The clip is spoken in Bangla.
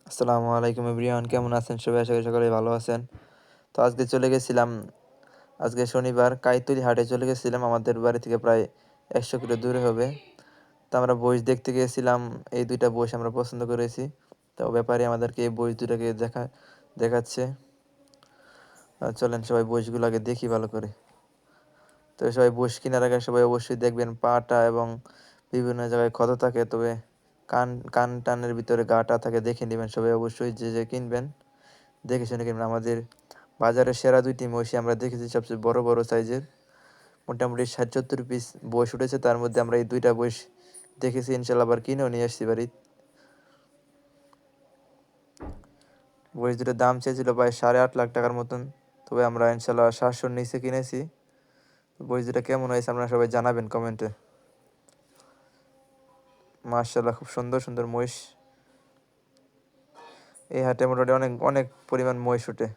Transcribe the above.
আসসালামু আলাইকুম এভরিওয়ান, কেমন আছেন সবাই? আশা করি সকলেই ভালো আছেন। তো আজকে চলে গেছিলাম, আজকে শনিবার কাইতলি হাটে চলে গেছিলাম। আমাদের বাড়ি থেকে প্রায় 100 কিলো দূরে হবে। তো আমরা বইস দেখতে গিয়েছিলাম। এই দুইটা বইস আমরা পছন্দ করেছি। তো ব্যাপারে আমাদেরকে এই বই দুটাকে দেখাচ্ছে। চলেন সবাই বইসগুলো আগে দেখি ভালো করে। তো সবাই বইস কেনার আগে সবাই অবশ্যই দেখবেন পাটা এবং বিভিন্ন জায়গায় ক্ষত থাকে, তবে কান কান টানের ভিতরে গাটা থাকে, দেখে নেবেন সবাই অবশ্যই। যে কিনবেন দেখে শুনে কিনবেন। আমাদের বাজারের সেরা দুইটি মহিষী আমরা দেখেছি, সবচেয়ে বড় বড় সাইজের, মোটামুটি 60-70 পিস বয়স উঠেছে। তার মধ্যে আমরা এই দুইটা বয়স দেখেছি, ইনশাল্লাহ আবার কিনেও নিয়ে আসছি বাড়ি। বয়স দুটোর দাম চেয়েছিল প্রায় 8.5 লাখ টাকার মতন, তবে আমরা ইনশাল্লাহ 700-র নিচে কিনেছি। বয়স দুটো কেমন হয়েছে আপনারা সবাই জানাবেন কমেন্টে। মাশাআল্লাহ, খুব সুন্দর সুন্দর মহিষ। এই হাটে মোটামুটি অনেক অনেক পরিমাণ মহিষ ওঠে।